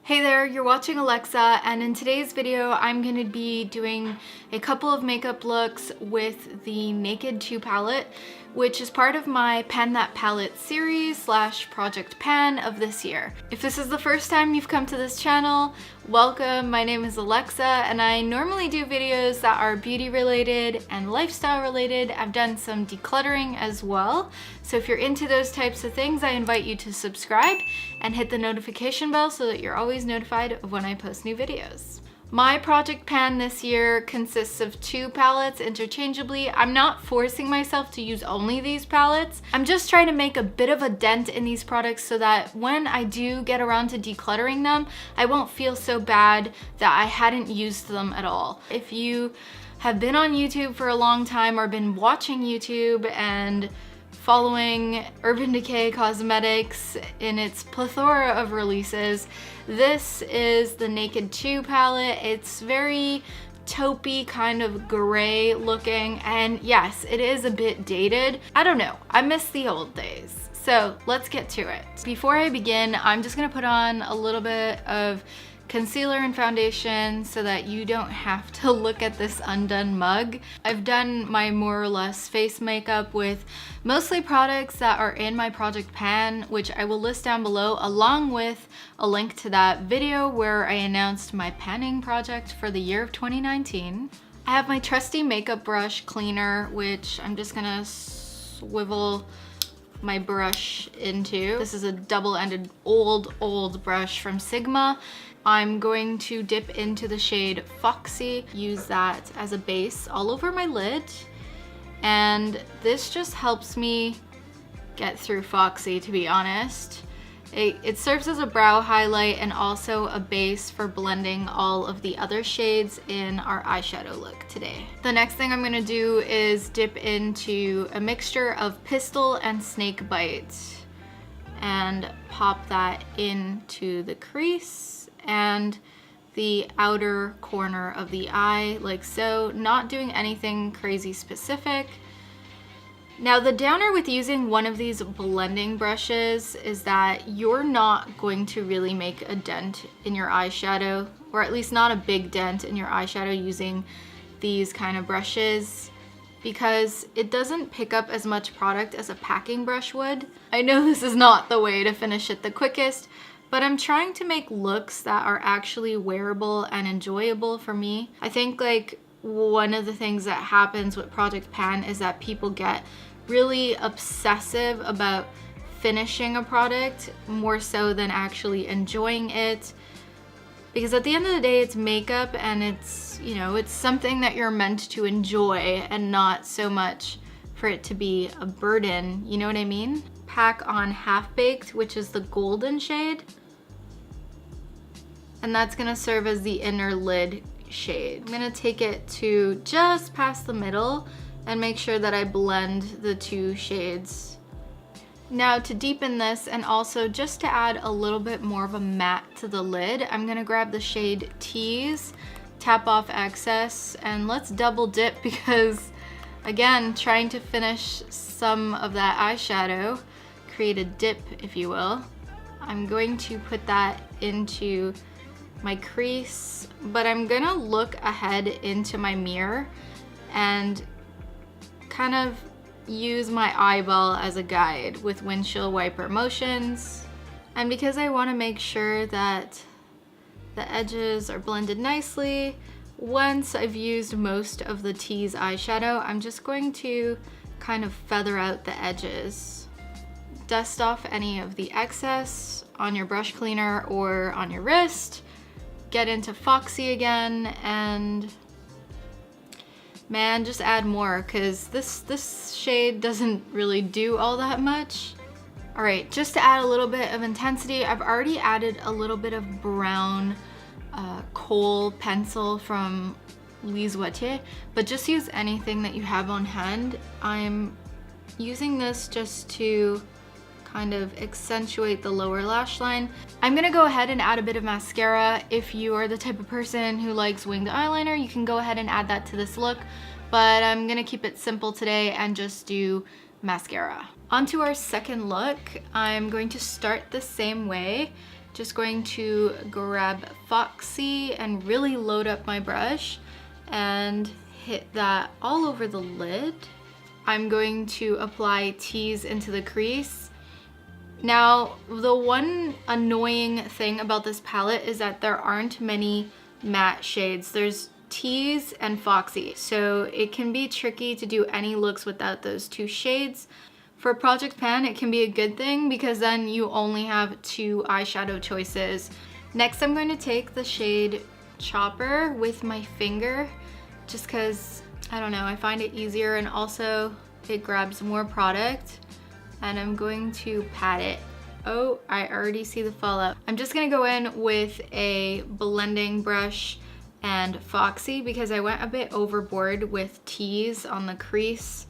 Hey there, you're watching Alexa, and in today's video I'm going to be doing a couple of makeup looks with the Naked 2 palette, which is part of my Pan That Palette series slash Project Pan of this year. If this is the first time you've come to this channel, welcome. My name is Alexa and I normally do videos that are beauty related and lifestyle related. I've done some decluttering as well. So if you're into those types of things, I invite you to subscribe and hit the notification bell so that you're always notified of when I post new videos. My Project Pan this year consists of 2 palettes interchangeably. I'm not forcing myself to use only these palettes. I'm just trying to make a bit of a dent in these products so that when I do get around to decluttering them, I won't feel so bad that I hadn't used them at all. If you have been on YouTube for a long time or been watching YouTube and following Urban Decay Cosmetics in its plethora of releases, this is the Naked 2 palette. It's very taupey, kind of gray looking, and yes, it is a bit dated. I don't know, I miss the old days. So let's get to it. Before I begin, I'm just gonna put on a little bit of concealer and foundation so that you don't have to look at this undone mug. I've done my more or less face makeup with mostly products that are in my Project Pan, which I will list down below, along with a link to that video where I announced my panning project for the year of 2019. I have my trusty makeup brush cleaner, which I'm just gonna swivel my brush into. This is a double-ended old brush from Sigma. I'm going to dip into the shade Foxy, use that as a base all over my lid, and this just helps me get through Foxy, to be honest. It serves as a brow highlight and also a base for blending all of the other shades in our eyeshadow look today. The next thing I'm gonna do is dip into a mixture of Pistol and Snake Bite and pop that into the crease and the outer corner of the eye, like so, not doing anything crazy specific. Now, the downer with using one of these blending brushes is that you're not going to really make a dent in your eyeshadow, or at least not a big dent in your eyeshadow using these kind of brushes, because it doesn't pick up as much product as a packing brush would. I know this is not the way to finish it the quickest, but I'm trying to make looks that are actually wearable and enjoyable for me. I think like one of the things that happens with Project Pan is that people get really obsessive about finishing a product more so than actually enjoying it. Because at the end of the day, it's makeup and it's, you know, it's something that you're meant to enjoy and not so much for it to be a burden, you know what I mean? Pack on Half Baked, which is the golden shade. And that's gonna serve as the inner lid shade. I'm gonna take it to just past the middle and make sure that I blend the 2 shades. Now, to deepen this and also just to add a little bit more of a matte to the lid, I'm gonna grab the shade Tease, tap off excess, and let's double dip because, again, trying to finish some of that eyeshadow, create a dip, if you will. I'm going to put that into my crease, but I'm gonna look ahead into my mirror and kind of use my eyeball as a guide with windshield wiper motions. And because I want to make sure that the edges are blended nicely, once I've used most of the Tease eyeshadow, I'm just going to kind of feather out the edges. Dust off any of the excess on your brush cleaner or on your wrist. Get into Foxy again, and man, just add more because this shade doesn't really do all that much. All right, just to add a little bit of intensity, I've already added a little bit of brown kohl pencil from Lise Watier, but just use anything that you have on hand. I'm using this just to kind of accentuate the lower lash line. I'm gonna go ahead and add a bit of mascara. If you are the type of person who likes winged eyeliner, you can go ahead and add that to this look, but I'm gonna keep it simple today and just do mascara. On to our second look. I'm going to start the same way just going to grab Foxy and really load up my brush and hit that all over the lid. I'm going to apply Tease into the crease. Now, the one annoying thing about this palette is that there aren't many matte shades. There's Tease and Foxy, so it can be tricky to do any looks without those two shades. For Project Pan, it can be a good thing because then you only have 2 eyeshadow choices. Next, I'm going to take the shade Chopper with my finger, just because, I don't know, I find it easier, and also it grabs more product, and I'm going to pat it. Oh, I already see the fallout. I'm just gonna go in with a blending brush and Foxy because I went a bit overboard with Tease on the crease.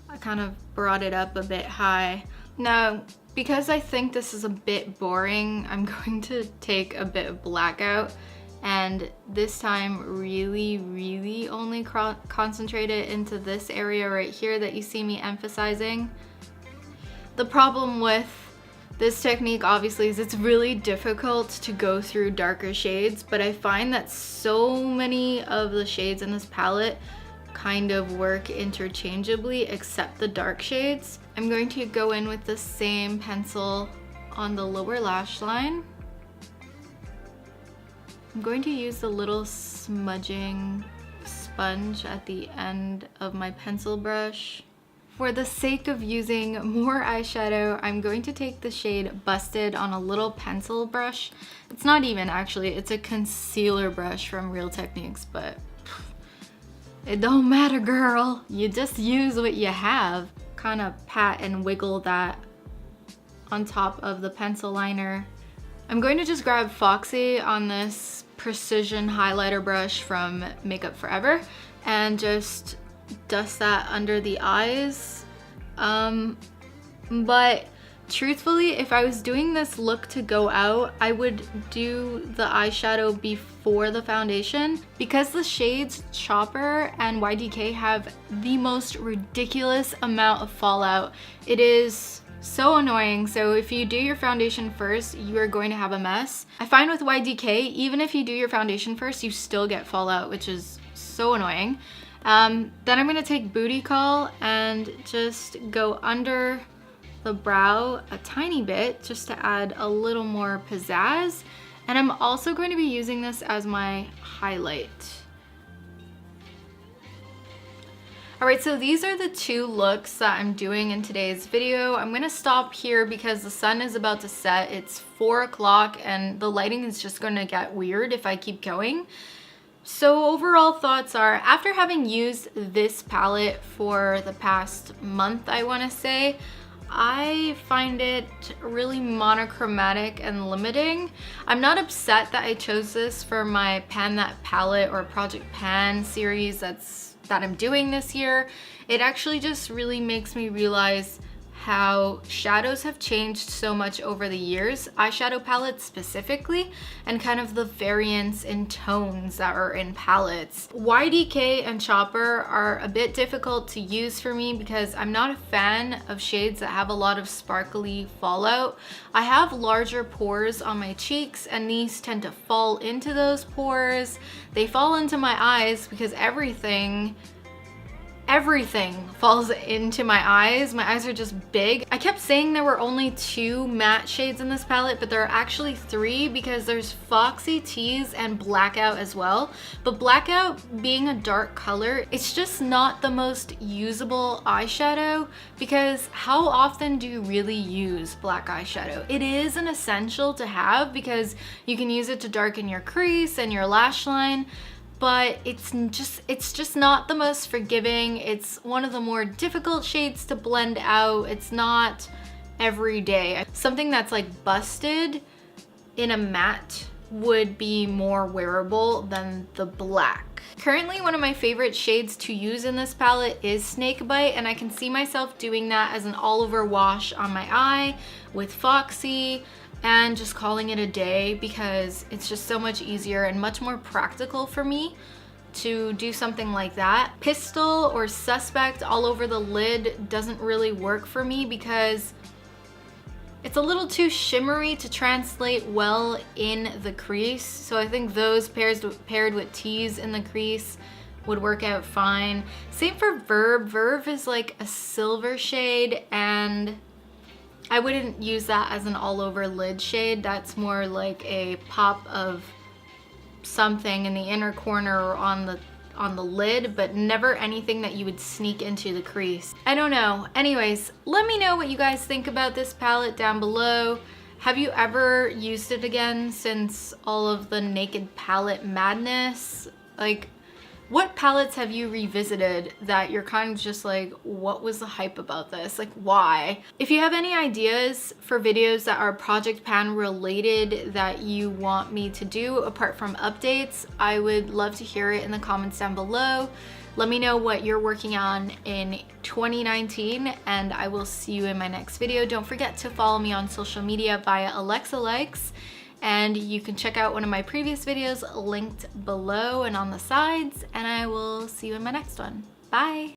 I kind of brought it up a bit high. Now, because I think this is a bit boring, I'm going to take a bit of blackout, and this time really only concentrate it into this area right here that you see me emphasizing. The problem with this technique obviously is it's really difficult to go through darker shades, but I find that so many of the shades in this palette kind of work interchangeably except the dark shades. I'm going to go in with the same pencil on the lower lash line. I'm going to use the little smudging sponge at the end of my pencil brush. For the sake of using more eyeshadow, I'm going to take the shade Busted on a little pencil brush. It's not even actually, it's a concealer brush from Real Techniques, but it don't matter, girl. You just use what you have. Kind of pat and wiggle that on top of the pencil liner. I'm going to just grab Foxy on this precision highlighter brush from Makeup Forever and just dust that under the eyes. But truthfully, if I was doing this look to go out, I would do the eyeshadow before the foundation because the shades Chopper and YDK have the most ridiculous amount of fallout. It is so annoying. So if you do your foundation first, you are going to have a mess. I find with YDK, even if you do your foundation first, you still get fallout, which is so annoying. Then I'm going to take Booytcall and just go under the brow a tiny bit just to add a little more pizzazz. And I'm also going to be using this as my highlight. Alright, so these are the 2 looks that I'm doing in today's video. I'm gonna stop here because the sun is about to set. It's 4 o'clock and the lighting is just gonna get weird if I keep going. So overall thoughts are, after having used this palette for the past month, I wanna say, I find it really monochromatic and limiting. I'm not upset that I chose this for my Pan That Palette or Project Pan series that I'm doing this year. It actually just really makes me realize how shadows have changed so much over the years, eyeshadow palettes specifically, and kind of the variance in tones that are in palettes. YDK and Chopper are a bit difficult to use for me because I'm not a fan of shades that have a lot of sparkly fallout. I have larger pores on my cheeks and these tend to fall into those pores. They fall into my eyes because everything falls into my eyes. My eyes are just big. I kept saying there were only 2 matte shades in this palette, but there are actually 3 because there's Foxy, Tease, and Blackout as well. But Blackout being a dark color, it's just not the most usable eyeshadow because how often do you really use black eyeshadow? It is an essential to have because you can use it to darken your crease and your lash line, but it's just not the most forgiving. It's one of the more difficult shades to blend out. It's not every day. Something that's like Busted in a matte would be more wearable than the black. Currently, one of my favorite shades to use in this palette is Snakebite, and I can see myself doing that as an all-over wash on my eye with Foxy and just calling it a day because it's just so much easier and much more practical for me to do something like that. Pistol or Suspect all over the lid doesn't really work for me because It's a little too shimmery to translate well in the crease, so I think those paired with Tease in the crease would work out fine. Same for Verve. Verve is like a silver shade, and I wouldn't use that as an all over lid shade. That's more like a pop of something in the inner corner or on the lid, but never anything that you would sneak into the crease. I don't know. Anyways, let me know what you guys think about this palette down below. Have you ever used it again since all of the Naked palette madness? Like, what palettes have you revisited that you're kind of just like, what was the hype about this? Like, why? If you have any ideas for videos that are project pan related that you want me to do apart from updates, I would love to hear it in the comments down below. Let me know what you're working on in 2019, and I will see you in my next video. Don't forget to follow me on social media via Alexa Likes. And you can check out one of my previous videos linked below and on the sides, and I will see you in my next one. Bye!